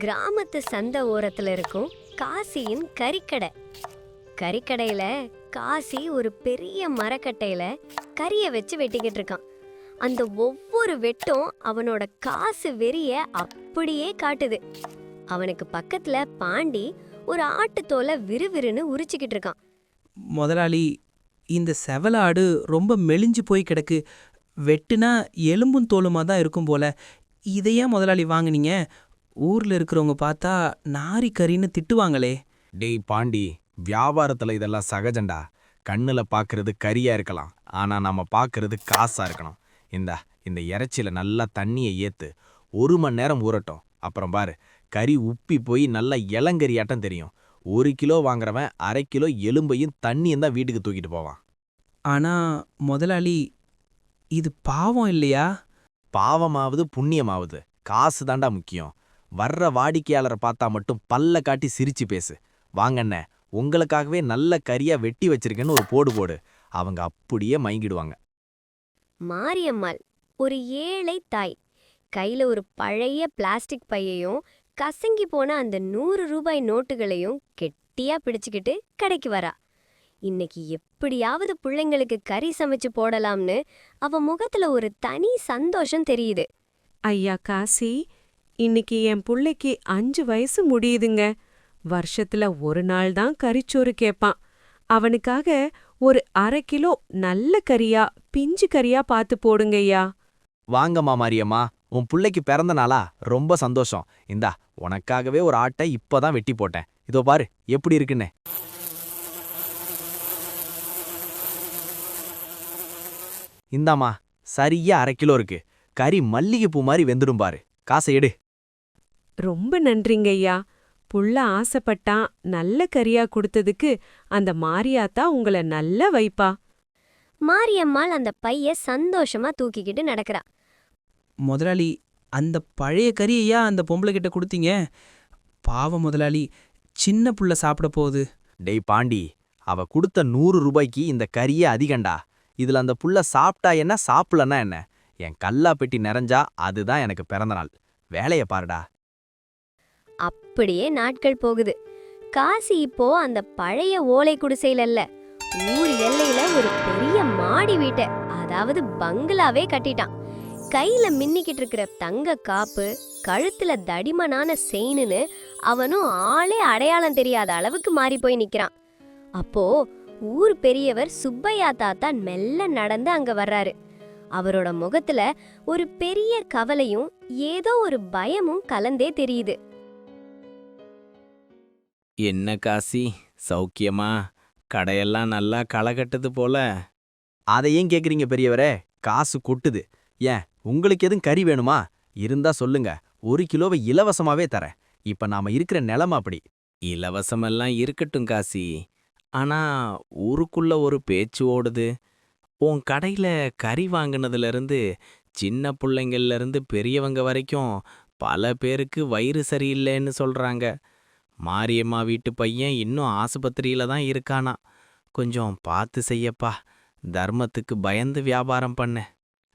கிராமத்து சந்தை ஓரத்துல இருக்கும் காசியின் கறிக்கடை. கறிக்கடையில காசி ஒரு பெரிய மரக்கட்டையில கறிய வச்சு வெட்டிக்கிட்டு இருக்கான். அந்த ஒவ்வொரு வெட்டும் அவனோட காசு வெறிய அப்படியே காட்டுது. அவனுக்கு பக்கத்துல பாண்டி ஒரு ஆட்டுத்தோலை விறுவிறுன்னு உரிச்சுக்கிட்டு இருக்கான். முதலாளி, இந்த செவலாடு ரொம்ப மெலிஞ்சு போய் கிடக்கு. வெட்டுனா எலும்பும் தோலுமா தான் இருக்கும் போல. இதையே முதலாளி வாங்குனீங்க? ஊர்ல இருக்கிறவங்க பார்த்தா நாரி கறின்னு திட்டுவாங்களே. டேய் பாண்டி, வியாபாரத்துல இதெல்லாம் சகஜண்டா. கண்ணுல பாக்குறது கறியா இருக்கலாம், ஆனா நம்ம பாக்குறது காசா இருக்கணும். இந்த இறைச்சியில நல்லா தண்ணியை ஏத்து 1 மணி நேரம் ஊறட்டும். அப்புறம் பாரு, கறி உப்பி போய் நல்லா இளங்கறியாட்டம் தெரியும். 1 கிலோ வாங்குறவன் 1/2 கிலோ எலும்பையும் தண்ணியும் தான் வீட்டுக்கு தூக்கிட்டு போவான். ஆனா முதலாளி, இது பாவம் இல்லையா? பாவமாவது புண்ணியமாவது காசு தாண்டா முக்கியம். வர்ற வாடிக்கையாளரை பார்த்தா மட்டும் பல்ல காட்டி சிரிச்சு பேசு. வாங்கண்ணே, உங்களுக்காகவே நல்ல கறியா வெட்டி வச்சிருக்கேன்னு ஒரு போடு போடு. அவங்க அப்படியே மயங்கிடுவாங்க. மாரியம்மாள் ஒரு ஏழை தாய். கையில ஒரு பழைய பிளாஸ்டிக் பையையும் கசங்கி போன அந்த 100 ரூபாய் நோட்டுகளையும் கெட்டியா பிடிச்சுக்கிட்டு கடைக்கு வரா. இன்னைக்கு எப்படியாவது பிள்ளைங்களுக்கு கறி சமைச்சு போடலாம்னு அவ முகத்துல ஒரு தனி சந்தோஷம் தெரியுது. ஐயா காசி, இன்னைக்கு என் புள்ளைக்கு 5 வயசு முடியுதுங்க. வருஷத்துல ஒரு நாள் தான் கறிச்சோறு கேட்பான். அவனுக்காக ஒரு 1/2 கிலோ நல்ல கறியா, பிஞ்சு கறியா பார்த்து போடுங்கய்யா. வாங்கம்மா மாரியம்மா, உன் புள்ளைக்கு பிறந்த நாளா? ரொம்ப சந்தோஷம். இந்தா, உனக்காகவே ஒரு ஆட்டை இப்பதான் வெட்டி போட்டேன். இதோ பாரு எப்படி இருக்குன்னு. இந்தாம்மா, சரியா 1/2 கிலோ இருக்கு. கறி மல்லிகைப்பூ மாதிரி வெந்துடும் பாரு. காசை எடு. ரொம்ப நன்றிங்க ஐயா. புள்ள ஆசைப்பட்டான், நல்ல கறியா கொடுத்ததுக்கு அந்த மாரியாத்தா உங்களை நல்லா வைப்பா. மாரியம்மாள் அந்த பைய சந்தோஷமா தூக்கிக்கிட்டு நடக்கிறா. முதலாளி, அந்த பழைய கறியையா அந்த பொம்பளை கிட்ட கொடுத்தீங்க? பாவம் முதலாளி, சின்ன புள்ள சாப்பிட போகுது. டேய் பாண்டி, அவ கொடுத்த 100 ரூபாய்க்கு இந்த கறியே அதிகண்டா. இதுல அந்த புள்ள சாப்பிட்டா என்ன, சாப்பிடலன்னா என்ன? என் கல்லா பெட்டி நிறைஞ்சா அதுதான் எனக்கு பிறந்தநாள். வேலைய பாருடா. அப்படியே நாட்கள் போகுது. காசி இப்போ அந்த பழைய ஓலை குடிசையில இல்ல, ஊர் எல்லையில ஒரு பெரிய மாடி வீட்டை, அதாவது பங்களாவே கட்டிட்டான். கையில மின்னிக்கிட்டு இருக்கிற தங்க காப்பு, கழுத்துல தடிமனான செயின்னு அவனும் ஆளே அடையாளம் தெரியாத அளவுக்கு மாறி போய் நிக்கிறான். அப்போ ஊர் பெரியவர் சுப்பையா தாத்தா மெல்ல நடந்து அங்க வர்றாரு. அவரோட முகத்துல ஒரு பெரிய கவலையும் ஏதோ ஒரு பயமும் கலந்தே தெரியுது. என்ன காசி, சௌக்கியமா? கடையெல்லாம் நல்லா களை கட்டுது போல. அதை ஏன் கேக்குறீங்க பெரியவரே? காசு கொட்டுது. ஏன், உங்களுக்கு எதுவும் கறி வேணுமா? இருந்தா சொல்லுங்க, 1 கிலோவை இலவசமாவே தரேன். இப்ப நாம இருக்கிற நிலைமை அப்படி. இலவசமெல்லாம் இருக்கட்டும் காசி, ஆனா ஊருக்குள்ள ஒரு பேச்சு ஓடுது. உன் கடையில கறி வாங்கினதுலேருந்து சின்ன பிள்ளைங்கள்லேருந்து பெரியவங்க வரைக்கும் பல பேருக்கு வயிறு சரியில்லைன்னு சொல்றாங்க. மாரியம்மா வீட்டு பையன் இன்னும் ஆஸ்பத்திரியில தான் இருக்கானா. கொஞ்சம் பார்த்து செய்யப்பா. தர்மத்துக்கு பயந்து வியாபாரம் பண்ண.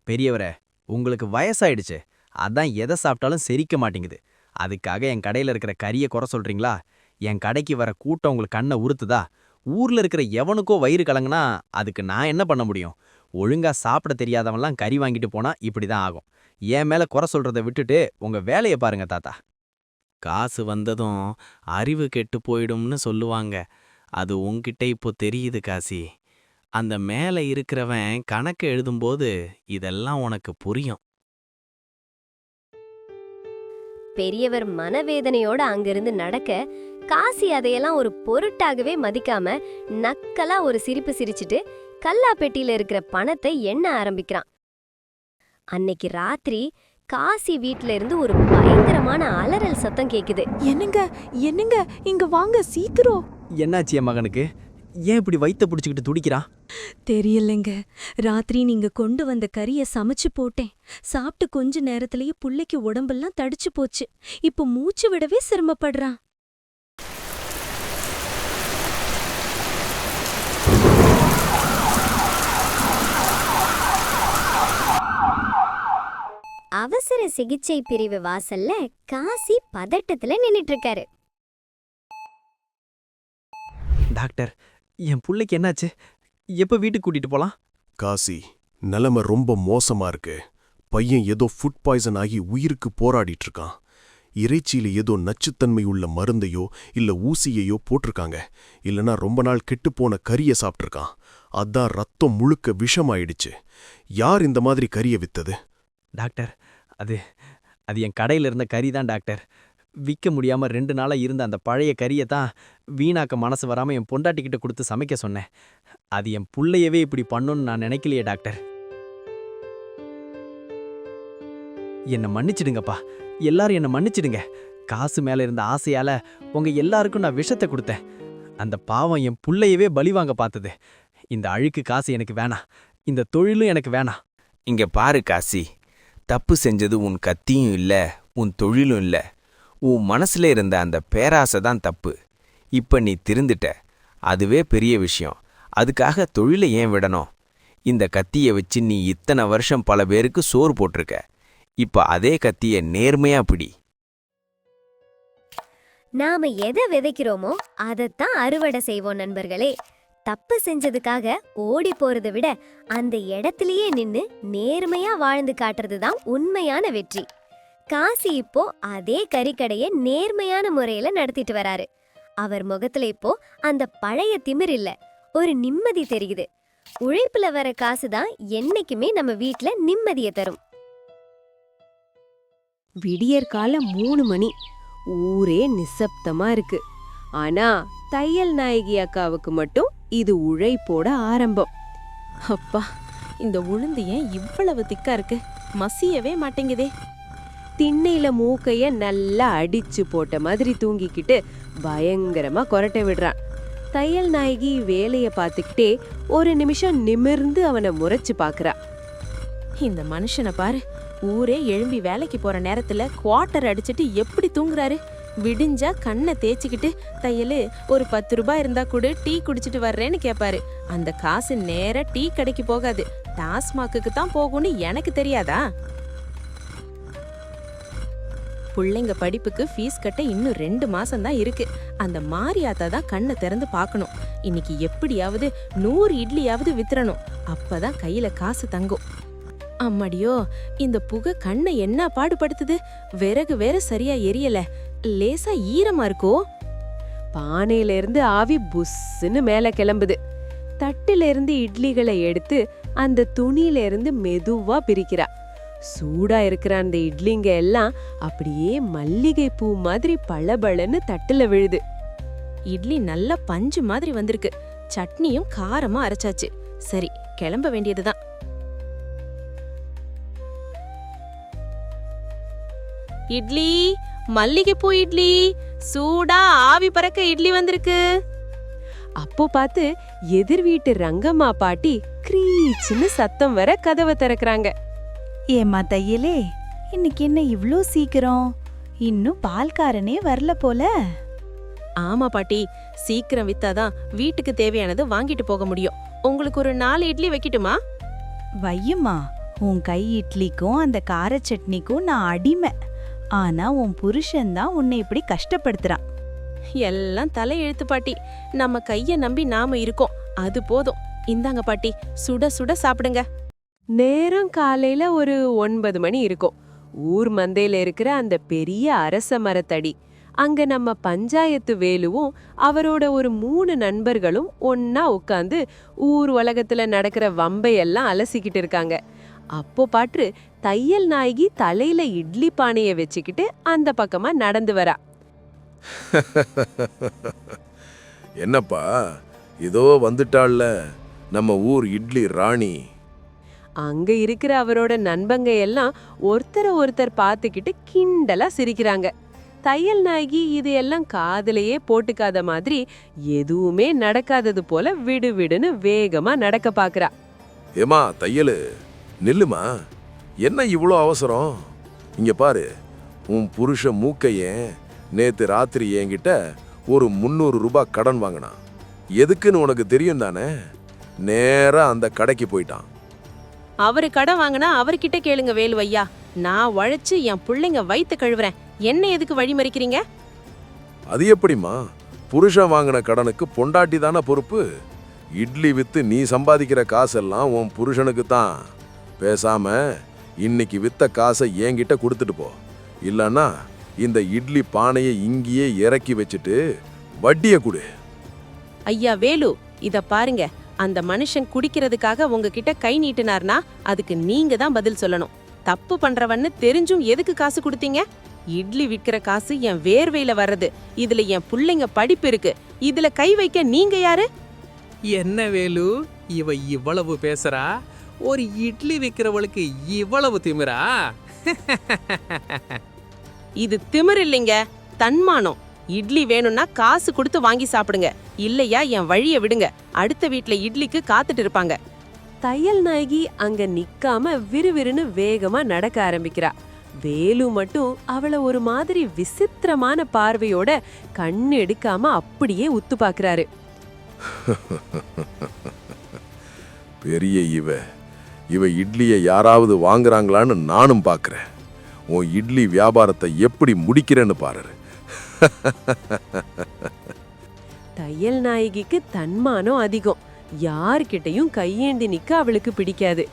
பெரியவரே, உங்களுக்கு வயசாயிடுச்சு, அதான் எதை சாப்பிட்டாலும் செரிக்க மாட்டேங்குது. அதுக்காக என் கடையில இருக்கிற கறியை குறை சொல்றீங்களா? என் கடைக்கு வர கூட்டம் உங்களுக்கு கண்ணை உறுத்துதா? ஊர்ல இருக்கிற எவனுக்கோ வயிறு கலங்குனா அதுக்கு நான் என்ன பண்ண முடியும்? ஒழுங்கா சாப்பிட தெரியாதவன்லாம் கறி வாங்கிட்டு போனா இப்படிதான் ஆகும். என் மேல குறை சொல்றதை விட்டுட்டு உங்க வேலையை பாருங்க தாத்தா. காசு வந்ததும் அறிவு கெட்டு போயிடும்னு சொல்லுவாங்க. அது உன்கிட்ட இப்போ தெரியுது காசி. அந்த மேல இருக்கிறவன் கணக்கு எழுதும்போது இதெல்லாம் உனக்கு புரியும். பெரியவர் மனவேதனையோட அங்கிருந்து நடக்க, காசி அதையெல்லாம் ஒரு பொருட்டாகவே மதிக்காம நக்கலா ஒரு சிரிப்பு சிரிச்சிட்டு கல்லா பெட்டியில இருக்கிற பணத்தை எண்ண ஆரம்பிக்கிறான். அன்னைக்கு ராத்திரி காசி வீட்ல இருந்து ஒரு பயங்கரமான அலறல் சத்தம் கேக்குது. என்னங்க என்னங்க, இங்க வாங்க சீக்கிரம். என்னாச்சு என் மகனுக்கு? ஏன் இப்படி வயித்த பிடிச்சிக்கிட்டு துடிக்கிறான்? தெரியலங்க, ராத்திரி நீங்க கொண்டு வந்த கறிய சமைச்சு போட்டேன். சாப்பிட்டு கொஞ்ச நேரத்திலேயே புள்ளைக்கு உடம்பெல்லாம் தடிச்சு போச்சு. இப்போ மூச்சு விடவே சிரமப்படுறான். அவசர சிகிச்சை பிரிவு வாசல்ல காசி பதட்டத்துல நின்னுட்டு இருக்காரு. டாக்டர், என் புள்ளைக்கு என்னாச்சு? எப்ப வீட்டுக்கு கூட்டிட்டு போலாம்? காசி, நிலைமை ரொம்ப மோசமா இருக்கு. பையன் ஏதோ ஃபுட் பாய்சன் ஆகி உயிருக்கு போராடிட்டு இருக்கான். இறைச்சியில ஏதோ நச்சுத்தன்மை உள்ள மருந்தையோ இல்ல ஊசியையோ போட்டிருக்காங்க. இல்லனா ரொம்ப நாள் கெட்டுப்போன கறியை சாப்பிட்டிருக்கான். அதான் ரத்தம் முழுக்க விஷமாயிடுச்சு. யார் இந்த மாதிரி கறியை வித்தது? டாக்டர், அது என் கடையில இருந்த கறி தான் டாக்டர். விற்க முடியாம 2 நாளா இருந்த அந்த பழைய கறியை தான் வீணாக்க மனசு வராம என் பொண்டாட்டிக்கிட்ட கொடுத்து சமைக்க சொன்னேன். அது என் புள்ளையவே இப்படி பண்ணுன்னு நான் நினைக்கலையே டாக்டர். என்னை மன்னிச்சிடுங்கப்பா, எல்லாரும் என்னை மன்னிச்சிடுங்க. காசு மேல இருந்த ஆசையால உங்க எல்லாருக்கும் நான் விஷத்தை கொடுத்தேன். அந்த பாவம் என் புள்ளையவே பலிவாங்க பார்த்தது. இந்த அழுக்கு காசு எனக்கு வேணாம், இந்த தொழிலும் எனக்கு வேணாம். இங்க பாரு காசி, தப்பு செஞ்சது உன் கத்தியும் இல்ல, உன் தொழிலும் இல்ல. உன் மனசுல இருந்த அந்த பேராசை தான் தப்பு. இப்ப நீ திருந்துட்ட, அதுவே பெரிய விஷயம். அதுக்காக தொழிலை ஏன் விடணும்? இந்த கத்தியை வச்சு நீ இத்தனை வருஷம் பல பேருக்கு சோறு போட்டிருக்க. இப்ப அதே கத்திய நேர்மையா பிடி. நாம எதை விதைக்கிறோமோ அதைத்தான் அறுவடை செய்வோம் நண்பர்களே. தப்பு செஞ்சதுக்காக ஓடி போறதை விட அந்த இடத்திலேயே நின்னு நேர்மையா வாழ்ந்து காட்டுறது தான் உண்மையான வெற்றி. காசி இப்போ அதே கறிக்கடையை நேர்மையான முறையில நடத்திட்டு வராரு. அவர் முகத்துல இப்போ அந்த பழைய திமிர் இல்ல, ஒரு நிம்மதி தெரியுது. உழைப்புல வர காசு தான் என்னைக்குமே நம்ம வீட்ல நிம்மதியை தரும். விடியற்கால 3 மணி. ஊரே நிசப்தமா இருக்கு. ஆனா தையல் நாயகி அக்காவுக்கு மட்டும் இது உழைப்போட ஆரம்பம். அப்பா, இந்த உளுந்து ஏன் இவ்வளவு திக்கா இருக்கு? மசியவே மாட்டேங்குதே. திண்ணையில மூக்கைய நல்லா அடிச்சு போட்ட மாதிரி தூங்கிக்கிட்டு பயங்கரமா கொரட்டை விடுறான். தையல் நாயகி வேலைய பார்த்துக்கிட்டே ஒரு நிமிஷம் நிமிர்ந்து அவனை முறைச்சு பாக்குறா. இந்த மனுஷனை பாரு, ஊரே எழும்பி வேலைக்கு போற நேரத்துல குவார்ட்டர் அடிச்சிட்டு எப்படி தூங்குறாரு? விடிஞ்சா கண்ணை தேய்ச்சிக்கிட்டு தையலு ஒரு 10 ரூபாய் இருந்தா கூட டீ குடிச்சிட்டு வர்றேன்னு கேட்பாரு. அந்த காசு நேரா டீ கடைக்கு போகாது, டாஸ்மாக்கு தான் போகும்னு எனக்கு தெரியாதா? பிள்ளைங்க படிப்புக்கு ஃபீஸ் கட்ட இன்னும் 2 மாசம் தான் இருக்கு. அந்த மாரியாத்தா தான் கண்ணை திறந்து பார்க்கணும். இன்னைக்கு எப்படியாவது 100 இட்லியாவது வித்துறணும். அப்பதான் கையில காசு தங்கும். அம்மாடியோ, இந்த புகை கண்ணை என்ன பாடுபடுத்துது? விறகு வேற சரியா எரியல, லேசா ஈரமா இருக்கோ? பானையில இருந்து ஆவி புஸ்ஸுன்னு மேல கிளம்புது. தட்டுல இருந்து இட்லிகளை எடுத்து அந்த துணியில இருந்து மெதுவா பிரிக்கிறா. சூடா இருக்கிற அந்த இட்லிங்க எல்லாம் அப்படியே மல்லிகை பூ மாதிரி பளபளன்னு தட்டுல விழுது. இட்லி நல்ல பஞ்சு மாதிரி வந்திருக்கு. சட்னியும் காரமா அரைச்சாச்சு. சரி, கிளம்ப வேண்டியதுதான். இட்லி, மல்லிகைப்பூ இட்லி, சூடா ஆவி பறக்க இட்லி வந்திருக்கு. அப்போ பார்த்து எதிர் வீட்டு ரங்கம்மா பாட்டி க்ரீச்சுன்னு சத்தம் வர கதவை திறக்கறாங்க. ஏம்மா தையலே, இன்னைக்கு என்ன இவ்ளோ சீக்கிரம்? இன்னும் பால்காரனே வரல போல. ஆமா பாட்டி, சீக்கிரம் வித்தாதான் வீட்டுக்கு தேவையானது வாங்கிட்டு போக முடியும். உங்களுக்கு ஒரு 4 இட்லி வைக்கட்டுமா? வையுமா, உன் கை இட்லிக்கும் அந்த கார சட்னிக்கும் நான் அடிமை. ஆனா உன் புருஷன்தான் உன்னை இப்படி கஷ்டப்படுத்துறான். எல்லாம் தலையெழுத்து பாட்டி. நம்ம கைய நம்பி நாம இருக்கோம், அது போதும். இந்தாங்க பாட்டி, சுட சுட சாப்பிடுங்க. நேரம் காலையில ஒரு 9 மணி இருக்கும். ஊர் மந்தையில இருக்கிற அந்த பெரிய அரச மரத்தடி அங்க நம்ம பஞ்சாயத்து வேலுவும் அவரோட ஒரு 3 நண்பர்களும் ஒன்னா உட்காந்து ஊர் உலகத்துல நடக்கிற வம்பையெல்லாம் அலசிக்கிட்டு இருக்காங்க. அப்போ பாட்டு தையல் நாயகி தலையில இட்லி பானைய வச்சுக்கிட்டு அந்த பக்கமா நடந்து வரா. என்னப்பா, இதோ வந்துட்டாள்ல நம்ம ஊர் இட்லி ராணி. அங்க இருக்கிற அவரோட நண்பங்க எல்லாம் ஒருத்தர் பார்த்துக்கிட்டு கிண்டலா சிரிக்கிறாங்க. தையல் நாயகி இது எல்லாம் காதுலயே போட்டுக்காத மாதிரி எதுவுமே நடக்காதது போல விடுவிடுன்னு வேகமா நடக்க பாக்குறா. ஏமா தையலு, நில்லுமா, என்ன இவ்வளோ அவசரம்? இங்க பாரு, உன் புருஷ மூக்கையன் நேத்து ராத்திரி என்கிட்ட ஒரு 300 ரூபாய் கடன் வாங்கினான். எதுக்குன்னு உனக்கு தெரியும் தானே? நேரா அந்த கடைக்கு போயிட்டான். அவரு கடன் வாங்கினா அவர்கிட்ட கேளுங்க வேலுவையா. நான் உழைச்சு என் பிள்ளைங்க வயித்த கழுவுறேன், என்ன எதுக்கு வழிமறிக்கிறீங்க? அது எப்படிம்மா? புருஷன் வாங்கின கடனுக்கு பொண்டாட்டி தானே பொறுப்பு. இட்லி வித்து நீ சம்பாதிக்கிற காசெல்லாம் உன் புருஷனுக்கு தான். பேசாம இன்னைக்கு வித்த காசை என்கிட்ட கொடுத்துட்டு போ. இல்லன்னா இந்த இட்லி பானையை இங்கேயே இறக்கி வச்சுட்டு வட்டியை கொடு. ஐயா வேலு, இத பாருங்க, அந்த மனுஷன் குடிக்கிறதுக்காக உங்ககிட்ட கை நீட்டினார்னா அதுக்கு நீங்க தான் பதில் சொல்லணும். தப்பு பண்றவன்னு தெரிஞ்சும் எதுக்கு காசு கொடுத்தீங்க? இட்லி விக்கிற காசு என் வேர்வையில வர்றது, இதுல என் புள்ளைங்க படிப்பு இருக்கு, இதுல கை வைக்க நீங்க யாரு? என்ன வேலு, இவ இவ்வளவு பேசுறா? ஒரு இட்லி விக்கிறவளுக்கு இவ்வளவு திமிரா? இது திமிர் இல்லைங்க, தன்மானம். இட்லி வேணும்னா காசு கொடுத்து வாங்கி சாப்பிடுங்க, இல்லையா என் வழிய விடுங்க. அடுத்த வீட்ல இட்லிக்கு காத்துட்டு இருப்பாங்க. தையல் நாயகி அங்க நிக்காம விறுவிறுன்னு வேகமா நடக்க ஆரம்பிக்கிறா. வேலு மட்டும் அவள ஒரு மாதிரி விசித்திரமான பார்வையோட கண்ணு எடுக்காம அப்படியே உத்து பாக்குறாரு. பெரிய இவ இட்லியை யாராவது வாங்குறாங்களான்னு நானும் பார்க்கறேன். உன் இட்லி வியாபாரத்தை எப்படி முடிக்கிறேன்னு பாரு. தையல் நாயகிக்கு தன்மானம் அதிகம். யார்கிட்டயும் கையேந்தி நிக்க அவளுக்கு பிடிக்காது.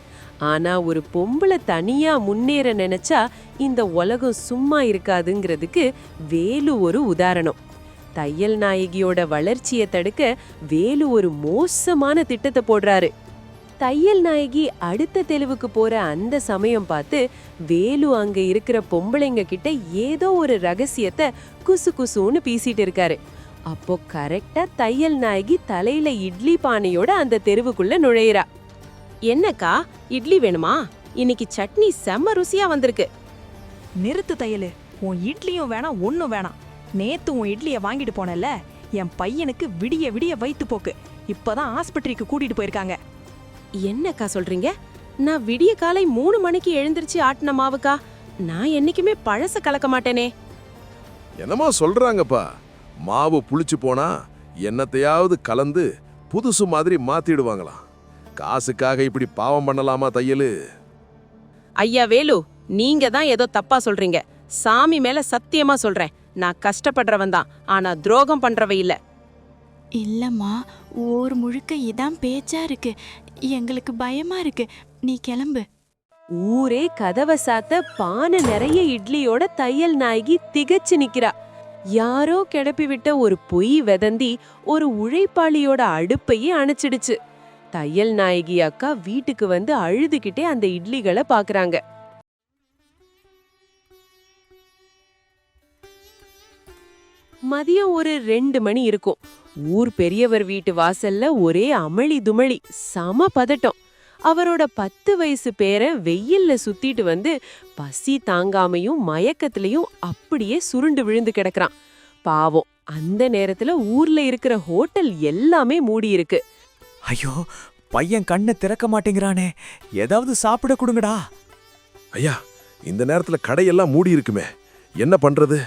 ஆனா ஒரு பொம்பளை தனியா முன்னேற நினைச்சா இந்த உலகம் சும்மா இருக்காதுங்கிறதுக்கு வேலு ஒரு உதாரணம். தையல் நாயகியோட வளர்ச்சியை தடுக்க வேலு ஒரு மோசமான திட்டத்தை போடுறாரு. தையல் நாயகி அடுத்த தெருவுக்கு போற அந்த சமயம் பார்த்து வேலு அங்க இருக்கிற பொம்பளைங்க கிட்ட ஏதோ ஒரு ரகசியத்தை குசு குசுன்னு பேசிட்டு இருக்காரு. அப்போ கரெக்டா தையல் நாயகி தலையில இட்லி பானையோட அந்த தெருவுக்குள்ள நுழையிறா. என்னக்கா, இட்லி வேணுமா? இன்னைக்கு சட்னி செம்ம ருசியா வந்திருக்கு. நிறுத்து தையலு, உன் இட்லியும் வேணாம் ஒன்னும் வேணாம். நேத்து உன் இட்லிய வாங்கிட்டு போனல, என் பையனுக்கு விடிய விடிய வயித்து போக்கு. இப்பதான் ஆஸ்பத்திரிக்கு கூட்டிட்டு போயிருக்காங்க. என்னக்கா சொல்றீங்க? நான் விடிய காலை 3 மணிக்கு எழுந்திருச்சு ஆட்டின மாவுக்கா. நான் என்னைக்குமே பழச கலக்க மாட்டேனே. என்னமா சொல்றாங்கப்பா? மாவு புளிச்சு போனா என்னத்தையாவது கலந்து புதுசு மாதிரி மாத்திடுவாங்களாம். காசுக்காக இப்படி பாவம் பண்ணலாமா தையலு? ஐயா வேலு, நீங்க தான் ஏதோ தப்பா சொல்றீங்க. சாமி மேல சத்தியமா சொல்றேன், நான் கஷ்டப்படுறவன் தான், ஆனா துரோகம் பண்றவ இல்ல. இல்லம்மா, ஊர் முழுக்க இதான் பேச்சா இருக்கு. எங்களுக்கு பயமா இருக்கு. நீ கிளம்பு. ஊரே கதவை சாத்த பானை நிறைய இட்லியோட தையல் நாயகி திகச்சு நிக்கிறா. யாரோ கிளப்பி விட்ட ஒரு பொய் வெதந்தி ஒரு உழைப்பாளியோட அடுப்பையே அணைச்சிடுச்சு. தையல் நாயகி அக்கா வீட்டுக்கு வந்து அழுதுகிட்டே அந்த இட்லிகளை பாக்குறாங்க. மதியம் ஒரு 2 மணி இருக்கும். ஊர் பெரியவர் வீட்டு வாசல்ல ஒரே அமளி துமளி, சம பதட்டம். அவரோட 10 வயசு பேரன் வெயில்ல சுத்திட்டு வந்து பசி தாங்காமையும் மயக்கத்திலையும் அப்படியே சுருண்டு விழுந்து கிடக்குறான். பாவம், அந்த நேரத்துல ஊர்ல இருக்கிற ஹோட்டல் எல்லாமே மூடி இருக்கு. ஐயோ, பையன் கண்ணை திறக்க மாட்டேங்கிறானே, ஏதாவது சாப்பிட கொடுங்கடா. ஐயா, இந்த நேரத்துல கடையெல்லாம் மூடி இருக்குமே, என்ன பண்றது?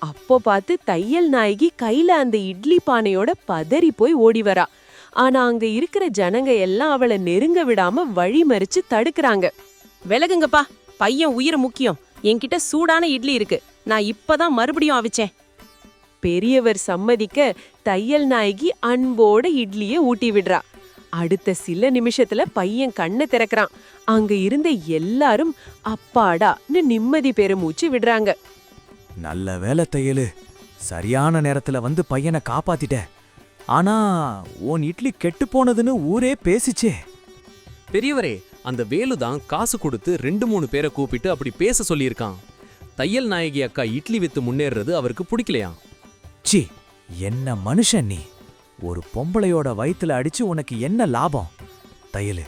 அப்போ பார்த்து தையல் நாயகி கையில அந்த இட்லி பானையோட பதறி போய் ஓடி வரா. ஆனா அங்க இருக்கிற ஜனங்க எல்லாம் அவளை நெருங்க விடாம வழி மறிச்சு தடுக்கறாங்க. விலகுங்கப்பா, பையன் உயிர் முக்கியம். என்கிட்ட சூடான இட்லி இருக்கு, நான் இப்பதான் மறுபடியும் அவிச்சேன். பெரியவர் சம்மதிக்க தையல் நாயகி அன்போட இட்லிய ஊட்டி விடுறா. அடுத்த சில நிமிஷத்துல பையன் கண்ணை திறக்கறான். அங்க இருந்த எல்லாரும் அப்பாடான்னு நிம்மதி பெருமூச்சு விடுறாங்க. நல்ல வேலை தையலு, சரியான நேரத்துல வந்து பையனை காப்பாத்திட்ட. ஆனா உன் இட்லி கெட்டு போனதுன்னு ஊரே பேசிச்சே. பெரியவரே, அந்த வேலு தான் காசு கொடுத்து 2-3 பேரை கூப்பிட்டு அப்படி பேச சொல்லியிருக்கான். தையல் நாயகி அக்கா இட்லி வித்து முன்னேறது அவருக்கு பிடிக்கலையாம். சி, என்ன மனுஷன் நீ! ஒரு பொம்பளையோட வயித்துல அடிச்சு உனக்கு என்ன லாபம்? தையலு,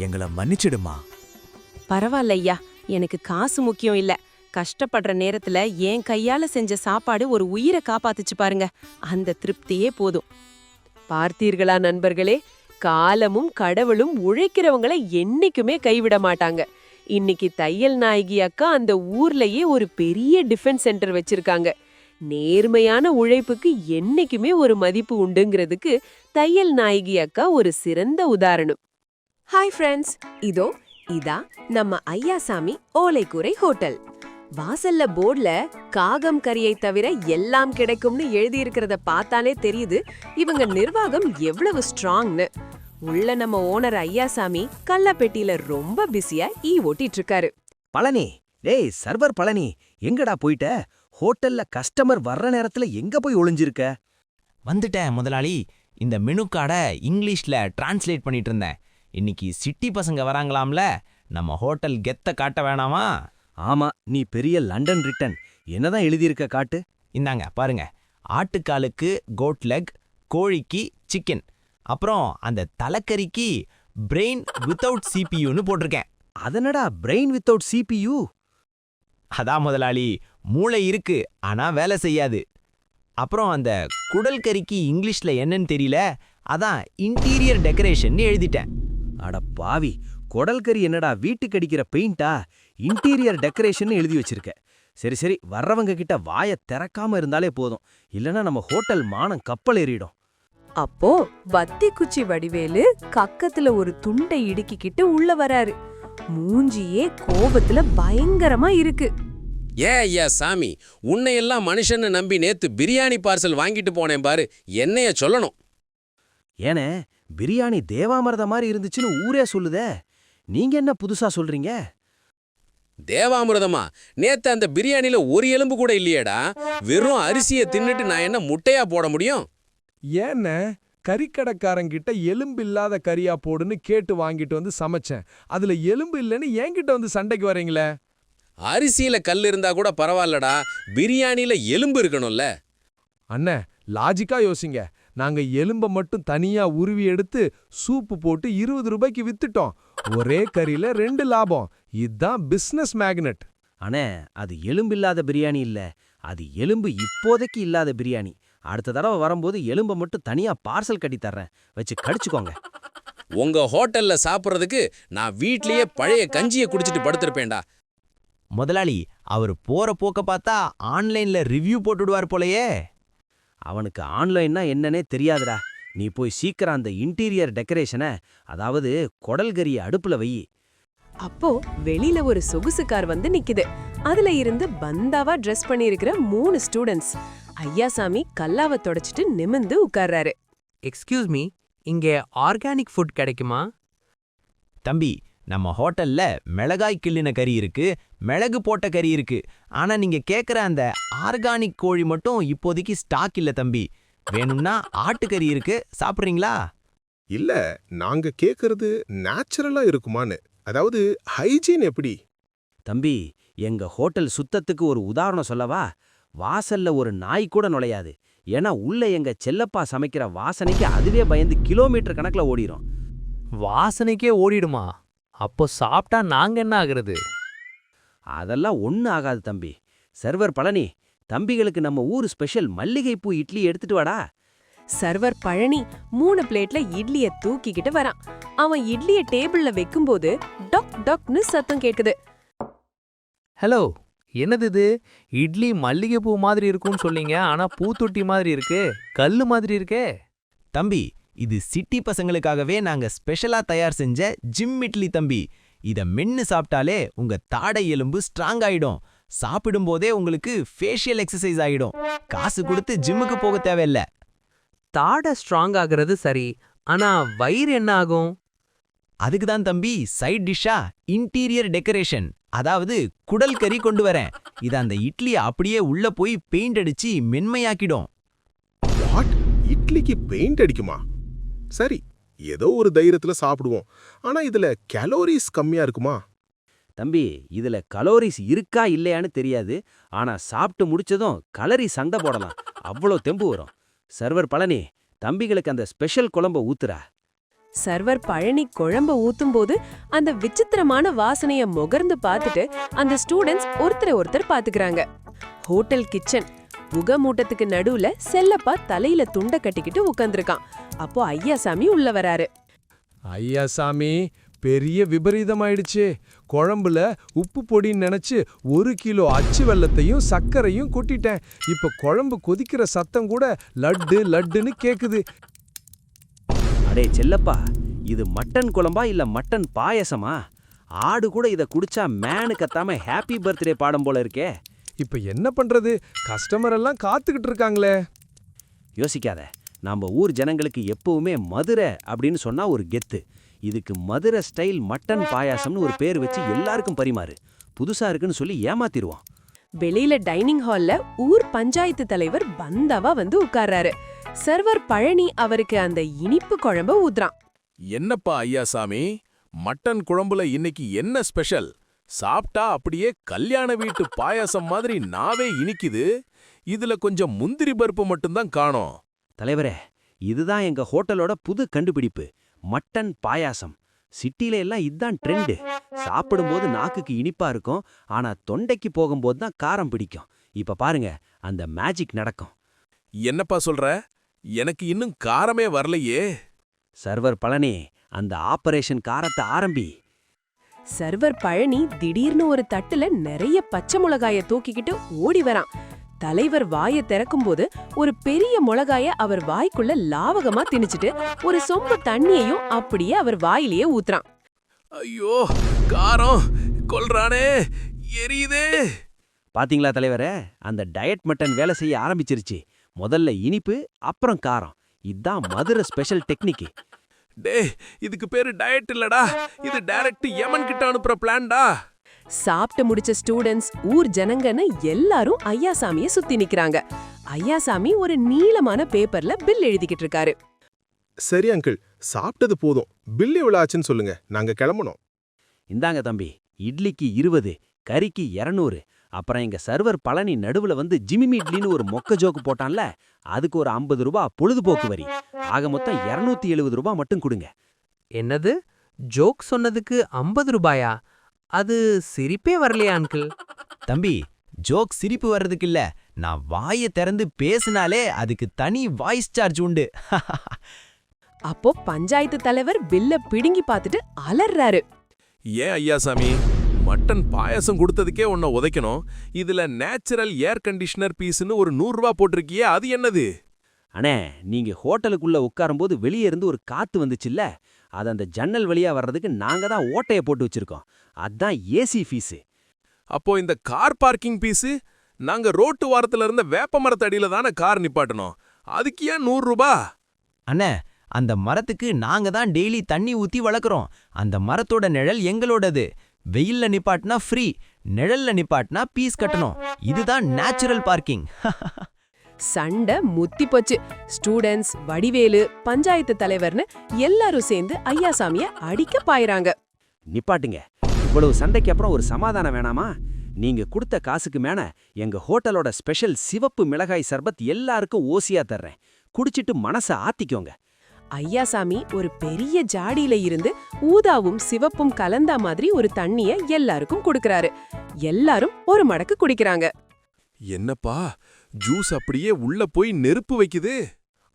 எங்களை மன்னிச்சிடுமா. பரவாயில்ல ஐயா, எனக்கு காசு முக்கியம் இல்ல. கஷ்டப்படுற நேரத்துல என் கையால செஞ்ச சாப்பாடு ஒரு உயிரை காப்பாத்துச்சு பாருங்க, அந்த திருப்தியே போதும். பார்த்தீர்களா நண்பர்களே, காலமும் கடவுளும் உழைக்கிறவங்களை என்னைக்குமே கைவிட மாட்டாங்க. இன்னைக்கு தையல் நாயகி அக்கா அந்த ஊர்லயே ஒரு பெரிய டிஃபென்ஸ் சென்டர் வச்சிருக்காங்க. நேர்மையான உழைப்புக்கு என்னைக்குமே ஒரு மதிப்பு உண்டுங்கிறதுக்கு தையல் நாயகி அக்கா ஒரு சிறந்த உதாரணம். ஹாய் ஃப்ரெண்ட்ஸ், இதோ இதா நம்ம ஐயாசாமி ஓலைக்கூரை ஹோட்டல். வாசல்ல போர்டுல காகம் கறியை தவிர எல்லாம் கிடைக்கும்னு எழுதி இருக்கிறத பார்த்தாலே தெரியுது இவங்க நிர்வாகம் எவ்வளவு ஸ்ட்ராங்னு. உள்ள நம்ம ஓனர் ஐயாசாமி கல்லாப்பெட்டியில ரொம்ப பிஸியா ஓட்டிட்டு இருக்காரு. பழனி, டேய் சர்வர் பழனி, எங்கடா போயிட்ட? ஹோட்டல்ல கஸ்டமர் வர்ற நேரத்துல எங்க போய் ஒளிஞ்சிருக்க? வந்துட்டேன் முதலாளி. இந்த மெனு கார்டை இங்கிலீஷ்ல டிரான்ஸ்லேட் பண்ணிட்டு இருந்தேன். இன்னைக்கு சிட்டி பசங்க வராங்களாம்ல, நம்ம ஹோட்டல் கெத்த காட்ட வேணாமா? ஆமா, நீ பெரிய லண்டன் ரிட்டன். என்னதான் எழுதியிருக்க காட்டு. இந்தாங்க பாருங்க. ஆட்டுக்காலுக்கு கோட் லெக், கோழிக்கு சிக்கன், அப்புறம் அந்த தலைக்கறிக்கு பிரெயின் வித்தவுட் சிபியூன்னு போட்டிருக்கேன். அதனடா பிரெயின் வித்தவுட் சிபியூ? அதான் முதலாளி, மூளை இருக்கு ஆனா வேலை செய்யாது. அப்புறம் அந்த குடல் கறிக்கு இங்கிலீஷ்ல என்னன்னு தெரியல, அதான் இன்டீரியர் டெக்கரேஷன் எழுதிட்டேன். அட பாவி, குடல் கறி என்னடா வீட்டுக்கு அடிக்கிற பெயிண்டா? இன்டீரியர் டெக்கரேஷன் எழுதி வச்சிருக்க. சரி சரி, வர்றவங்க கிட்ட வாயை திறக்காம இருந்தாலே போதும், இல்லனா நம்ம ஹோட்டல் மானம் கப்பல் ஏறிடும். அப்போ பத்தி குச்சி வடிவேலு கக்கத்துல ஒரு துண்டை இடுக்கிக்கிட்டு உள்ள வராரு. மூஞ்சியே கோபத்துல பயங்கரமா இருக்கு. ஐயா சாமி, உன்னையெல்லாம் மனுஷன்னு நம்பி நேத்து பிரியாணி பார்சல் வாங்கிட்டு போனேன் பாரு, என்னைய சொல்லணும். ஏனே, பிரியாணி தேவாமிர்த மாதிரி இருந்துச்சுன்னு ஊரே சொல்லுதே, நீங்க என்ன புதுசா சொல்றீங்க? தேவாமிர்தமா? நேத்து அந்த பிரியாணில ஒரு எலும்பு கூட இல்லையேடா. வெறும் அரிசியை தின்னுட்டு நான் என்ன முட்டையா போட முடியும்? ஏன்ன, கறிக்கடைக்காரங்கிட்ட எலும்பு இல்லாத கறியா போடுன்னு கேட்டு வாங்கிட்டு வந்து சமைச்சேன். அதுல எலும்பு இல்லைன்னு என்கிட்ட வந்து சண்டைக்கு வரீங்களே. அரிசியில கல் இருந்தா கூட பரவாயில்லடா, பிரியாணில எலும்பு இருக்கணும்ல. அண்ணே, லாஜிக்கா யோசிங்க. நாங்க எலும்ப மட்டும் தனியா உருவி எடுத்து சூப்பு போட்டு 20 ரூபாய்க்கு வித்துட்டோம். ஒரே கறியில 2 லாபம். இதுதான் பிசினஸ் மேக்னெட். அண்ணே, அது எலும்பில்லாத பிரியாணி இல்ல, அது எலும்பு இப்போதைக்கு இல்லாத பிரியாணி. அடுத்த தடவை வரும்போது எலும்பை மட்டும் தனியா பார்சல் கட்டி தர்றேன், வச்சு கடிச்சுக்கோங்க. உங்க ஹோட்டல்ல சாப்பிட்றதுக்கு நான் வீட்லயே பழைய கஞ்சியை குடிச்சிட்டு படுத்திருப்பேன்டா. முதலாளி, அவர் போற போக்க பார்த்தா ஆன்லைன்ல ரிவ்யூ போட்டுடுவார் போலயே. அவனுக்கு ஆன்லைன்னா என்னன்னே தெரியாதுடா. நீ போய் சீக்கிரம் அந்த இன்டீரியர் டெக்கரேஷனை, அதாவது குடல் கறியை அடுப்புல வை. அப்போ வெளியில ஒரு சொகுசு கார் வந்து நிக்குது. அதுல இருந்து பந்தாவா ட்ரெஸ் பண்ணியிருக்கிற 3 ஸ்டூடெண்ட்ஸ். ஐயாசாமி கல்லாவை தொடச்சிட்டு நிமிந்து உட்கார்றாரு. எக்ஸ்கியூஸ் மீ, இங்கே ஆர்கானிக் ஃபுட் கிடைக்குமா? தம்பி, நம்ம ஹோட்டல்ல மிளகாய் கிள்ளின கறி இருக்கு, மிளகு போட்ட கறி இருக்கு. ஆனா நீங்க கேக்குற அந்த ஆர்கானிக் கோழி மட்டும் இப்போதைக்கு ஸ்டாக் இல்ல தம்பி. வேணும்னா ஆட்டுக்கறி இருக்கு, சாப்பிடுறீங்களா? இல்ல, நாங்க கேக்குறது நேச்சுரலா இருக்குமான்னு. அதாவது ஹைஜீன் எப்படி? தம்பி, எங்க ஹோட்டல் சுத்தத்துக்கு ஒரு உதாரணம் சொல்லவா? வாசல்ல ஒரு நாய் கூட நுழையாது. ஏன்னா உள்ள எங்க செல்லப்பா சமைக்கிற வாசனைக்கு அதுவே பயந்து கிலோமீட்டர் கணக்குல ஓடிரும். வாசனைக்கே ஓடிடுமா? அப்போ சாப்பிட்டா நாங்க என்ன ஆகுறது? அதெல்லாம் ஒன்னும் ஆகாது தம்பி. சர்வர் பழனி, தம்பிகளுக்கு நம்ம ஊர் ஸ்பெஷல் மல்லிகைப்பூ இட்லி எடுத்துட்டு வாடா. சர்வர் பழனி 3 பிளேட்ல இட்லிய தூக்கிக்கிட்டு வரான். அவன் இட்லிய டேபிள்ல வைக்கும்போது டொக் டொக்னு சத்தம் கேக்குது. ஹலோ, என்னது இது? இட்லி மல்லிகைப்பூ மாதிரி இருக்கும்னு சொன்னீங்க, ஆனா பூத்தொட்டி மாதிரி இருக்கு, கல்லு மாதிரி இருக்கே. தம்பி, இது சிட்டி பசங்களுக்காகவே நாங்க ஸ்பெஷலா தயார் செஞ்ச ஜிம் இட்லி தம்பி. இத மென்னு சாப்பிட்டாலே உங்க தாடை எலும்பு ஸ்ட்ராங் ஆயிடும். சாப்பிடும்போதே உங்களுக்கு ஃபேஷியல் எக்ஸசைஸ் ஆயிடும். காசு கொடுத்து ஜிம்முக்கு போக தேவையில்ல. தாடை ஸ்ட்ராங் ஆகிறது சரி, ஆனா வயிறு என்ன ஆகும்? அதுக்கு தான் தம்பி சைட் டிஷ்ஷா இன்டீரியர் டெக்கரேஷன், அதாவது குடல் கறி கொண்டு வரேன். இது அந்த இட்லியை அப்படியே உள்ள போய் பெயிண்ட் அடிச்சு மென்மையாக்கிடும். வாட்? இட்லிக்கு பெயிண்ட் அடிக்குமா? சரி, ஏதோ ஒரு தைரியத்துல சாப்பிடுவோம். ஆனா இதுல கேலோரிஸ் கம்மியா இருக்குமா? தம்பி, இதுல கலோரிஸ் இருக்கா இல்லையான்னு தெரியாது. ஆனா சாப்பிட்டு முடிச்சதும் கலரி சண்டை போடலாம், அவ்வளோ தெம்பு வரும். சர்வர் பழனி, தம்பிகளுக்கு அந்த ஸ்பெஷல் குழம்ப ஊத்துறா. சர்வர் பழனி குழம்ப ஊத்தும்போது அந்த விசித்திரமான வாசனைய முகர்ந்து பார்த்துட்டு அந்த ஸ்டூடெண்ட்ஸ் ஒருத்தர் பாத்துக்கிறாங்க. ஹோட்டல் கிச்சன் புகை மூட்டத்துக்கு நடுவுல செல்லப்பா தலையில துண்டை கட்டிக்கிட்டு உட்கார்ந்திருக்கான். அப்போ ஐயாசாமி உள்ள வராரு. ஐயாசாமி, பெரிய விபரீதம் ஆயிடுச்சு. குழம்புல உப்பு பொடின்னு நினைச்சு 1 கிலோ அச்சு வெல்லத்தையும் சர்க்கரையும் கொட்டிட்டேன். இப்ப குழம்பு கொதிக்கிற சத்தம் கூட லட்டு லட்டுன்னு கேக்குது. அடே செல்லப்பா, இது மட்டன் குழம்பா இல்ல மட்டன் பாயசமா? ஆடு கூட இத குடிச்சா மேனு கத்தாம ஹாப்பி பர்த்டே பாடம் போல இருக்கே. இப்ப என்ன பண்றது? கஸ்டமர் எல்லாம் காத்துக்கிட்டு இருக்காங்களே. யோசிக்காத. நம்ம ஊர் ஜனங்களுக்கு எப்பவுமே மதுரை அப்படின்னு சொன்னா ஒரு கெத்து. இதுக்கு மதுரை ஸ்டைல் மட்டன் பாயாசம்னு ஒரு பேர் வச்சு எல்லாருக்கும் பரிமாறு. புதுசா இருக்குன்னு சொல்லி ஏமாத்திடுவோம். வெளியில டைனிங் ஹால்ல ஊர் பஞ்சாயத்து தலைவர் பந்தாவா வந்து உட்கார்றாரு. சர்வர் பழனி அவருக்கு அந்த இனிப்பு குழம்ப ஊத்துறான். என்னப்பா ஐயாசாமி, மட்டன் குழம்புல இன்னைக்கு என்ன ஸ்பெஷல்? சாப்பிட்டா அப்படியே கல்யாண வீட்டு பாயாசம் மாதிரி நாவே இனிக்குது. இதுல கொஞ்சம் முந்திரி பருப்பு மட்டும்தான் காணோம். தலைவரே, இதுதான் எங்க ஹோட்டலோட புது கண்டுபிடிப்பு, மட்டன் பாயாசம். சிட்டில எல்லாம் இதுதான் ட்ரெண்டு. சாப்பிடும்போது நாக்குக்கு இனிப்பா இருக்கும், ஆனா தொண்டைக்கு போகும்போது தான் காரம் பிடிக்கும். இப்ப பாருங்க, அந்த மேஜிக் நடக்கும். என்னப்பா சொல்ற? எனக்கு இன்னும் காரமே வரலையே. சர்வர் பழனி, அந்த ஆபரேஷன் காரத்தை ஆரம்பி. சர்வர் பழனி திடீர்னு ஒரு தட்டுல நிறைய பச்சை மிளகாய தூக்கிக்கிட்டு ஓடி வரான். தலைவர் வாயை திறக்கும்போது ஒரு பெரிய மிளகாய அவர் வாய்க்குள்ள லாவகமா திணிச்சிட்டு ஒரு சொம்பு தண்ணியையும் அப்படியே அவர் வாயிலேயே ஊத்துறான். ஐயோ, காரம் கொல்றானே, எரியுதே. பாத்தீங்களா தலைவரே, அந்த டயட் மட்டன் வேலை செய்ய ஆரம்பிச்சிருச்சு. முதல்ல இனிப்பு, அப்புறம் காரம். இதுதான் மதுரை ஸ்பெஷல் டெக்னிக். டேய், இதுக்கு பேரு டயட் இல்லடா, இது டைரக்ட் யமன் கிட்ட அனுப்புற பிளான்டா. சாப்பிட்டு முடிச்ச ஸ்டூடெண்ட்ஸ், ஊர் ஜனங்கன்னு எல்லாரும் ஐயாசாமிய சுத்தி நிக்கிறாங்க. ஐயாசாமி ஒரு நீளமான பேப்பர்ல பில் எழுதிக்கிட்டு இருக்காரு. சரி அங்கிள், சாப்பிட்டது போதும். பில் எவ்வளவு ஆச்சுன்னு சொல்லுங்க, நாங்க கிளம்பணும். இந்தாங்க தம்பி, இட்லிக்கு 20, கறிக்கு 200. அப்புறம் எங்க சர்வர் பழனி நடுவுல வந்து ஜிமிமி இட்லின்னு ஒரு மொக்க ஜோக்கு போட்டான்ல, அதுக்கு ஒரு 50 ரூபாய் பொழுதுபோக்கு வரி. ஆக மொத்தம் 270 ரூபாய் மட்டும் கொடுங்க. என்னது? ஜோக் சொன்னதுக்கு 50 ரூபாயா? அது சிரிப்பே வரலையா அங்கிள்? தம்பி, ஜோக் சிரிப்பு வர்றதுக்கு இல்ல, நான் வாயை திறந்து பேசினாலே அதுக்கு தனி வாய்ஸ் சார்ஜ் உண்டு. அப்போ பஞ்சாயத்து தலைவர் பில்ல பிடுங்கி பார்த்துட்டு அலறாரு. ஏன் ஐயாசாமி, மட்டன் பாயாசம் கொடுத்ததுக்கே உன்னை உதைக்கணும். இதுல நேச்சுரல் ஏர் கண்டிஷனர் பீஸ்னு ஒரு 100 ரூபாய் போட்டிருக்கியே, அது என்னது? அண்ணே, நீங்க ஹோட்டலுக்குள்ள உட்காரும்போது வெளியே இருந்து ஒரு காத்து வந்துச்சுல்ல, அது அந்த ஜன்னல் வழியா வர்றதுக்கு நாங்க தான் ஓட்டைய போட்டு வச்சிருக்கோம். அதான் ஏசி ஃபீஸு. அப்போ இந்த கார் பார்க்கிங் பீஸு? நாங்க ரோட்டு வாரத்துல இருந்த வேப்ப மரத்தடியில தானே கார் நிப்பாட்டணும், அதுக்கு ஏன் 100 ரூபாய்? அண்ணே, அந்த மரத்துக்கு நாங்க தான் டெய்லி தண்ணி ஊத்தி வளர்க்குறோம். அந்த மரத்தோட நிழல் எங்களோடது. வெயில்ல நிப்பாட்டினா ஃப்ரீ, நிழல்ல நிப்பாட்டினா பீஸ் கட்டணும். இதுதான் நேச்சுரல் பார்க்கிங். சண்டை முத்தி போச்சு. ஸ்டூடெண்ட்ஸ், வடிவேலு, பஞ்சாயத்து தலைவர்னு எல்லாரும் சேர்ந்து ஐயாசாமிய அடிக்க பாயறாங்க. நிப்பாட்டுங்க. இவ்வளவு சண்டைக்கு அப்புறம் ஒரு சமாதானம் வேணாமா? நீங்க கொடுத்த காசுக்கு மேல எங்க ஹோட்டலோட ஸ்பெஷல் சிவப்பு மிளகாய் சர்பத் எல்லாருக்கும் ஓசியா தர்றேன். குடிச்சிட்டு மனச ஆத்திக்கோங்க. ஐயாசாமி ஒரு பெரிய ஜாடியில இருந்து ஊதாவும் சிவப்பும் கலந்தா மாதிரி ஒரு தண்ணிய எல்லாருக்கும் கொடுக்கறாரு. எல்லாரும் ஒரு மடக்கு குடிக்கிறாங்க. என்னப்பா, ஜூஸ் அப்படியே உள்ள போய் நெருப்பு வைக்குது.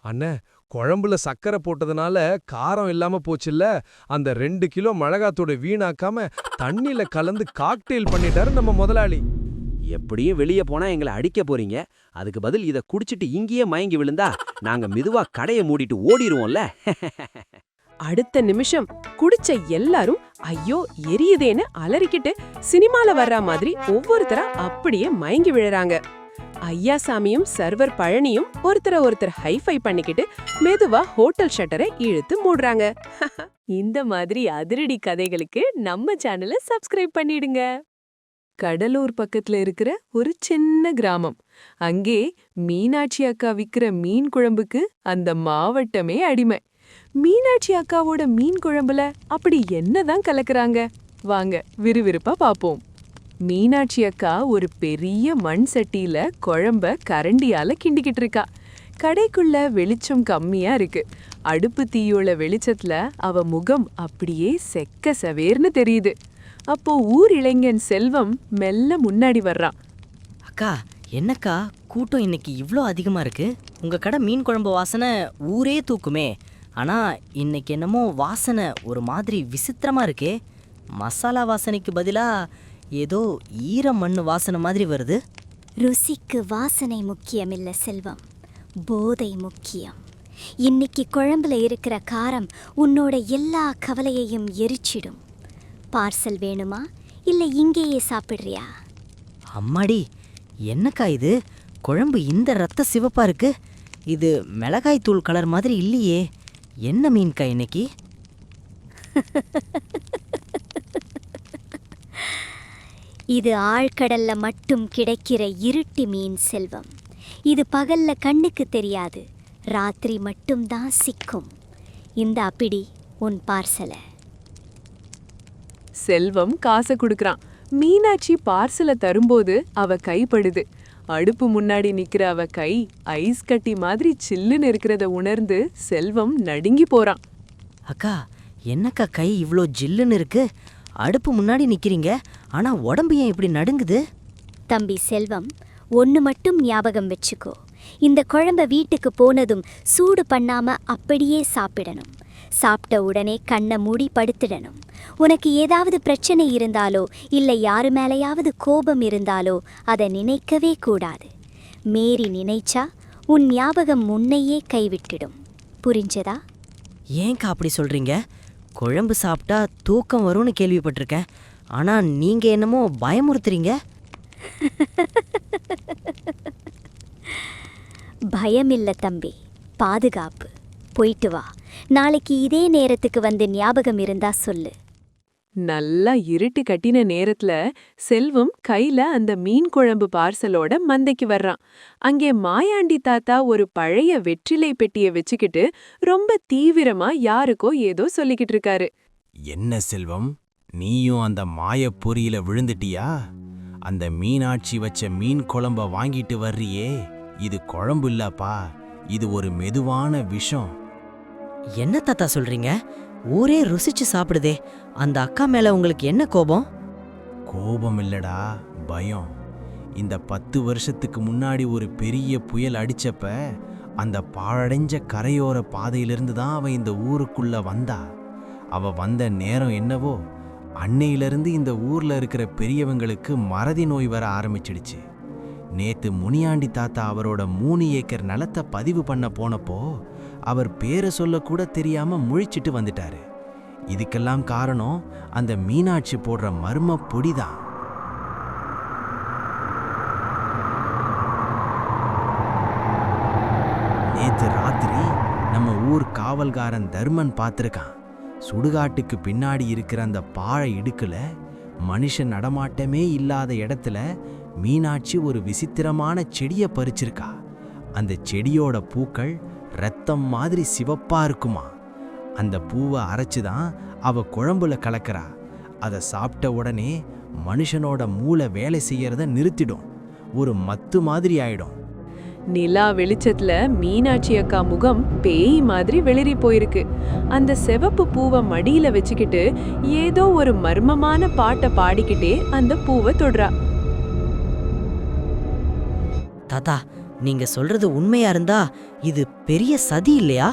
அண்ணே, குழம்புல சக்கரை போட்டதுனால காரம் இல்லாம போச்சுல்ல, அந்த 2 கிலோ மிளகாத்தூளை வீணாக்காம தண்ணியில கலந்து காக்டெயில் பண்ணிட்டாரு நம்ம முதலாளி. எப்படியும் வெளியே போனா எங்களை அடிக்க போறீங்க. அதுக்கு பதில் இத குடிச்சிட்டு இங்கேயே மயங்கி விழுந்தா நாங்க மெதுவா கடையை மூடிட்டு ஓடிடுவோம்ல. அடுத்த நிமிஷம் குடிச்ச எல்லாரும் ஐயோ எரியுதேன்னு அலறிக்கிட்டு சினிமால வர்ற மாதிரி ஒவ்வொருத்தரா அப்படியே மயங்கி விழறாங்க. ஐயாசாமியும் சர்வர் பழனியும் ஒருத்தர் ஹைஃபை பண்ணிக்கிட்டு மெதுவா ஹோட்டல் ஷட்டரை இழுத்து மூடுறாங்க. இந்த மாதிரி அதிரடி கதைகளுக்கு நம்ம சேனலை சப்ஸ்கிரைப் பண்ணிடுங்க. கடலூர் பக்கத்துல இருக்கிற ஒரு சின்ன கிராமம். அங்கே மீனாட்சி அக்கா விக்கிற மீன் குழம்புக்கு அந்த மாவட்டமே அடிமை. மீனாட்சி அக்காவோட மீன் குழம்புல அப்படி என்னதான் கலக்குறாங்க? வாங்க விறுவிறுப்பா பாப்போம். மீனாட்சி அக்கா ஒரு பெரிய மண் சட்டியில குழம்ப கரண்டியால கிண்டிக்கிட்டு இருக்கா. கடைக்குள்ள வெளிச்சம் கம்மியா இருக்கு. அடுப்பு தீயோட வெளிச்சத்துல அவ முகம் அப்படியே செக்க சவேர்னு தெரியுது. அப்போ ஊர் இளைஞன் செல்வம் மெல்ல முன்னாடி வர்றான். அக்கா, என்னக்கா கூட்டம் இன்னைக்கு இவ்ளோ அதிகமா இருக்கு? உங்க கடை மீன் குழம்பு வாசனை ஊரே தூக்குமே. ஆனா இன்னைக்கு என்னமோ வாசனை ஒரு மாதிரி விசித்திரமா இருக்கே. மசாலா வாசனைக்கு பதிலா ஏதோ ஈர மண்ணு வாசனை மாதிரி வருது. ருசிக்கு வாசனை முக்கியமில்ல செல்வம், போதை முக்கியம். இன்னைக்கு குழம்புல இருக்கிற காரம் உன்னோட எல்லா கவலையையும் எரிச்சிடும். பார்சல் வேணுமா இல்லை இங்கேயே சாப்பிட்றியா? அம்மாடி, என்னக்கா இது? குழம்பு இந்த ரத்த சிவப்பா இருக்கு. இது மிளகாய் தூள் கலர் மாதிரி இல்லையே. என்ன மீன்கா இன்னைக்கு? இது ஆழ்கடல்ல மட்டும் கிடைக்கிற இருட்டி மீன் செல்வம். இது பகல்ல கண்ணுக்கு தெரியாது, ராத்திரி மட்டும்தான் சிக்கும். இந்த அப்பிடி உன் பார்சல. செல்வம் காசை கொடுக்கறான். மீனாட்சி பார்சலை தரும்போது அவ கைப்படுது. அடுப்பு முன்னாடி நிக்கிற அவ கை ஐஸ் கட்டி மாதிரி சில்லுன்னு இருக்கிறத உணர்ந்து செல்வம் நடுங்கி போறான். அக்கா, என்னக்கா கை இவ்ளோ ஜில்லுன்னு இருக்கு? அடுப்பு முன்னாடி நிக்கிறீங்க, ஆனா உடம்பு ஏன் இப்படி நடுங்குது? தம்பி செல்வம், ஒன்று மட்டும் ஞாபகம் வச்சுக்கோ. இந்த குழம்ப வீட்டுக்கு போனதும் சூடு பண்ணாம அப்படியே சாப்பிடணும். சாப்பிட்ட உடனே கண்ணை மூடி படுத்திடணும். உனக்கு ஏதாவது பிரச்சனை இருந்தாலோ இல்லை யாரு மேலேயாவது கோபம் இருந்தாலோ அதை நினைக்கவே கூடாது. மேரி நினைச்சா உன் ஞாபகம் முன்னையே கைவிட்டுடும். புரிஞ்சதா? ஏன்க்கா அப்படி சொல்றீங்க? குழம்பு சாப்பிட்டா தூக்கம் வரும்னு கேள்விப்பட்டிருக்கேன். ஆனா நீங்க என்னமோ பயமுறுத்துறீங்க. பயமில்ல தம்பி, பாதுகாப்பு. போயிட்டு வா. நாளைக்கு இதே நேரத்துக்கு வந்து ஞாபகம் இருந்தா சொல்லு. நல்லா இருட்டு கட்டின நேரத்துல செல்வம் கையில அந்த மீன் குழம்பு பார்சலோட மந்தைக்கு வர்றான். அங்கே மாயாண்டி தாத்தா ஒரு பழைய வெற்றிலை பெட்டிய வச்சுக்கிட்டு ரொம்ப தீவிரமா யாருக்கோ ஏதோ சொல்லிக்கிட்டு இருக்காரு. என்ன செல்வம், நீயும் அந்த மாயப்பொறியில விழுந்துட்டியா? அந்த மீனாட்சி வச்ச மீன் குழம்ப வாங்கிட்டு வர்றியே, இது குழம்பு இல்லப்பா, இது ஒரு மெதுவான விஷம். என்ன தாத்தா சொல்றீங்க? ஊரே ருசிச்சு சாப்பிடுதே. அந்த அக்கா மேல உங்களுக்கு என்ன கோபம்? கோபம் இல்லடா, பயம். இந்த 10 வருஷத்துக்கு முன்னாடி ஒரு பெரிய புயல் அடிச்சப்ப அந்த பாழடைஞ்ச கரையோர பாதையிலிருந்து தான் அவ இந்த ஊருக்குள்ள வந்தா. அவ வந்த நேரம் என்னவோ, அன்னையிலிருந்து இந்த ஊர்ல இருக்கிற பெரியவங்களுக்கு மறதி நோய் வர ஆரம்பிச்சிடுச்சு. நேத்து முனியாண்டி தாத்தா அவரோட 3 ஏக்கர் நிலத்தை பதிவு பண்ண போனப்போ அவர் பேரை சொல்ல கூட தெரியாம முழிச்சிட்டு வந்துட்டாரு. இதுக்கெல்லாம் காரணம் அந்த மீனாட்சி போடுற மர்ம பொடிதான். நேத்து ராத்திரி நம்ம ஊர் காவல்காரன் தர்மன் பார்த்திருக்கான். சுடுகாட்டுக்கு பின்னாடி இருக்கிற அந்த பாழை இடுக்குல மனுஷன் நடமாட்டமே இல்லாத இடத்துல மீனாட்சி ஒரு விசித்திரமான செடியை பறிச்சிருக்கா. அந்த செடியோட பூக்கள் ரத்தம் மாதிரி சிவப்பா இருக்குமா. அந்த பூவை அரைச்சுதான் அவ குழம்புல கலக்கிறா. அதை சாப்பிட்ட உடனே மனுஷனோட மூளை வேலை செய்யறத நிறுத்திடும். ஒரு மத்து மாதிரி ஆயிடும். நிலா வெளிச்சத்துல மீனாட்சி அக்கா முகம் பேய் மாதிரி வெளிரி போயிருக்கு. அந்த சிவப்பு பூவை மடியில வச்சுக்கிட்டு ஏதோ ஒரு மர்மமான பாட்டை பாடிக்கிட்டே அந்த பூவை தொடுறா. தாத்தா, நீங்க சொல்றது உண்மையா இருந்தா இது பெரிய சதி இல்லையா?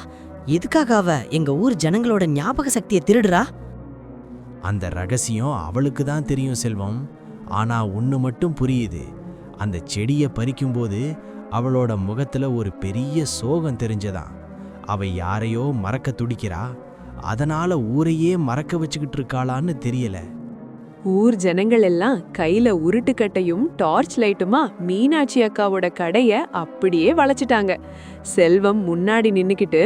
எதுக்காக அவ எங்க ஊர் ஜனங்களோட ஞாபக சக்தியை திருடுறா? அந்த ரகசியம் அவளுக்கு தான் தெரியும் செல்வம். ஆனா ஒண்ணு மட்டும் புரியுது. அந்த செடியை பறிக்கும்போது அவளோட முகத்துல ஒரு பெரிய சோகம் தெரிஞ்சதான். அவ யாரையோ மறக்க துடிக்கிறா. அதனால ஊரையே மறக்க வச்சுக்கிட்டு இருக்காளான்னு தெரியல. ஊர் ஜனங்கள் எல்லாம் கையில உருட்டுக்கட்டையும் டார்ச் லைட்டுமா மீனாட்சி அக்காவோட கடைய அப்படியே வளைச்சிட்டாங்க. செல்வம் முன்னாடி நின்னுக்கிட்டு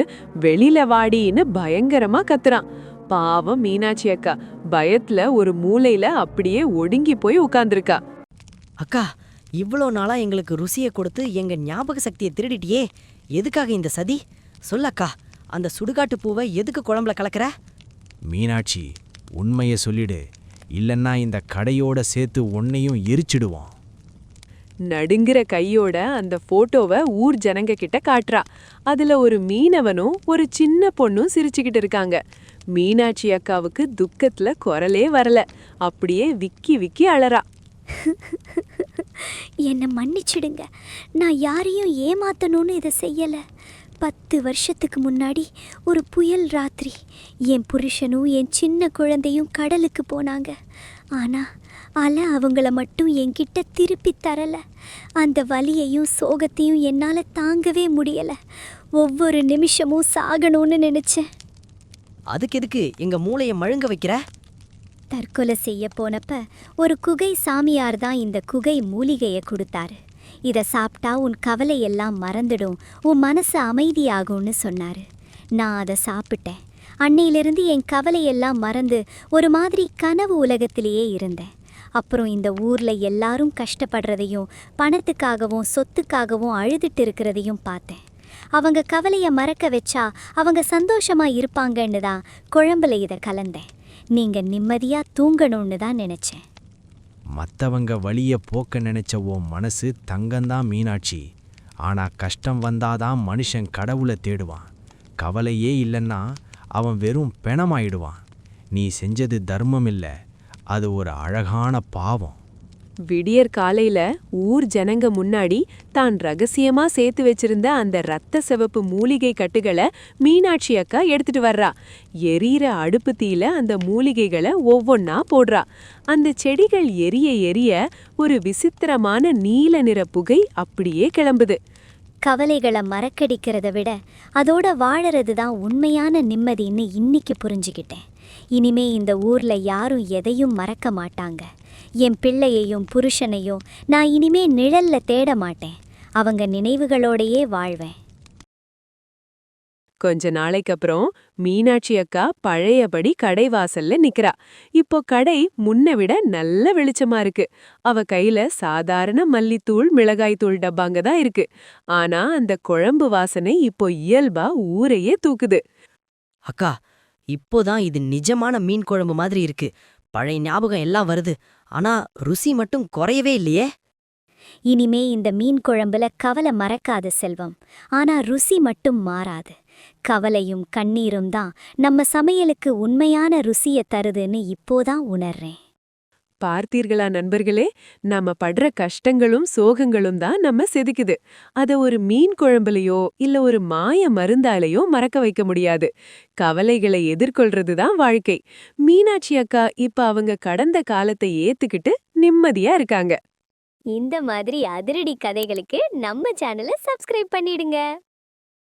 வெளியில வாடின்னு பயங்கரமா கத்துறான். பாவம் மீனாட்சி அக்கா பயத்துல ஒரு மூலையில அப்படியே ஒடுங்கி போய் உட்கார்ந்திருக்கா. அக்கா, இவ்வளோ நாளா எங்களுக்கு ருசியை கொடுத்து எங்க ஞாபக சக்தியை திருடிட்டியே, எதுக்காக இந்த சதி? சொல்லக்கா, அந்த சுடுகாட்டு பூவை எதுக்கு குழம்புல கலக்கிற? மீனாட்சி, உண்மையை சொல்லிடு, இல்லன்னா இந்த கடையோட சேர்த்து உன்னையும் எரிச்சிடுவோம். நடுங்கிற கையோட அந்த போட்டோவை ஊர் ஜனங்க கிட்ட காட்டுறா. அதுல ஒரு மீனவனும் ஒரு சின்ன பொண்ணும் சிரிச்சுக்கிட்டு இருக்காங்க. மீனாட்சி அக்காவுக்கு துக்கத்துல குரலே வரல. அப்படியே விக்கி விக்கி அழறா. என்னை மன்னிச்சிடுங்க, நான் யாரையும் ஏமாத்தணும்னு இதை செய்யலை. 10 வருஷத்துக்கு முன்னாடி ஒரு புயல் ராத்திரி என் புருஷனும் என் சின்ன குழந்தையும் கடலுக்கு போனாங்க. ஆனால் அலை அவங்கள மட்டும் என்கிட்ட திருப்பி தரலை. அந்த வலியையும் சோகத்தையும் என்னால் தாங்கவே முடியலை. ஒவ்வொரு நிமிஷமும் சாகணும்னு நினச்சேன். அதுக்கு எதுக்கு எங்க மூளையை மழுங்க வைக்கிற? தற்கொலை செய்ய போனப்ப ஒரு குகை சாமியார் தான் இந்த குகை மூலிகையை கொடுத்தாரு. இதை சாப்பிட்டா உன் கவலையெல்லாம் மறந்துடும், உன் மனசு அமைதியாகும்னு சொன்னாரு. நான் அதை சாப்பிட்டேன். அன்னையிலிருந்து என் கவலையெல்லாம் மறந்து ஒரு மாதிரி கனவு உலகத்திலேயே இருந்தேன். அப்புறம் இந்த ஊர்ல எல்லாரும் கஷ்டப்படுறதையும் பணத்துக்காகவும் சொத்துக்காகவும் அழுதுட்டு இருக்கிறதையும் பார்த்தேன். அவங்க கவலையை மறக்க வச்சா அவங்க சந்தோஷமா இருப்பாங்கன்னு தான் குழம்புல இதை கலந்தேன். நீங்க நிம்மதியா தூங்கணும்னு தான் நினைச்சேன். மத்தவங்க வழிய போக்க நினைச்ச உன் மனசு தங்கம்தான் மீனாட்சி. ஆனா கஷ்டம் வந்தாதான் மனுஷன் கடவுளை தேடுவான். கவலையே இல்லைன்னா அவன் வெறும் பெணமாயிடுவான். நீ செஞ்சது தர்மம் இல்ல, அது ஒரு அழகான பாவம். விடியற் காலையில ஊர் ஜனங்க முன்னாடி தான் ரகசியமா சேர்த்து வச்சிருந்த அந்த ரத்த சிவப்பு மூலிகை கட்டுகளை மீனாட்சி அக்கா எடுத்துட்டு வர்றா. எரியிற அடுப்பு தீல அந்த மூலிகைகளை ஒவ்வொன்னா போடுறா. அந்த செடிகள் எரிய எரிய ஒரு விசித்திரமான நீல நிற புகை அப்படியே கிளம்புது. கவலைகளை மறக்கடிக்கிறத விட அதோட வாழறது தான் உண்மையான நிம்மதின்னு இன்னைக்கு புரிஞ்சுக்கிட்டேன். இனிமே இந்த ஊர்ல யாரும் எதையும் மறக்க மாட்டாங்க. என் பிள்ளையையும் புருஷனையும் நான் இனிமே நிழல்ல தேட மாட்டேன். அவங்க நினைவுகளோடையே வாழ்வேன். கொஞ்ச நாளைக்கு அப்புறம் மீனாட்சி அக்கா பழையபடி கடை வாசல்ல நிக்கிறா. இப்போ கடை முன்ன விட நல்ல வெளிச்சமா இருக்கு. அவ கையில சாதாரண மல்லித்தூள் மிளகாய்த்தூள் டப்பாங்க தான் இருக்கு. ஆனா அந்த குழம்பு வாசனை இப்போ இயல்பா ஊரையே தூக்குது. அக்கா, இப்போதான் இது நிஜமான மீன் குழம்பு மாதிரி இருக்கு. பழைய ஞாபகம் எல்லாம் வருது. ஆனா ருசி மட்டும் குறையவே இல்லையே. இனிமே இந்த மீன் குழம்புல கவலை மறக்காது செல்வம். ஆனா ருசி மட்டும் மாறாது. கவலையும் கண்ணீரும் தான் நம்ம சமையலுக்கு உண்மையான ருசியை தருதுன்னு இப்போதான் உணர்றேன். பார்த்தீர்களா நண்பர்களே, நம்ம படுற கஷ்டங்களும் சோகங்களும் தான் நம்ம செதுக்குது. அத ஒரு மீன் குழம்புலையோ இல்ல ஒரு மாய மருந்தாலையோ மறக்க வைக்க முடியாது. கவலைகளை எதிர்கொள்றது தான் வாழ்க்கை. மீனாட்சி அக்கா இப்ப அவங்க கடந்த காலத்தை ஏத்துக்கிட்டு நிம்மதியா இருக்காங்க. இந்த மாதிரி அதிரடி கதைகளுக்கு நம்ம சேனலை சப்ஸ்கிரைப் பண்ணிடுங்க.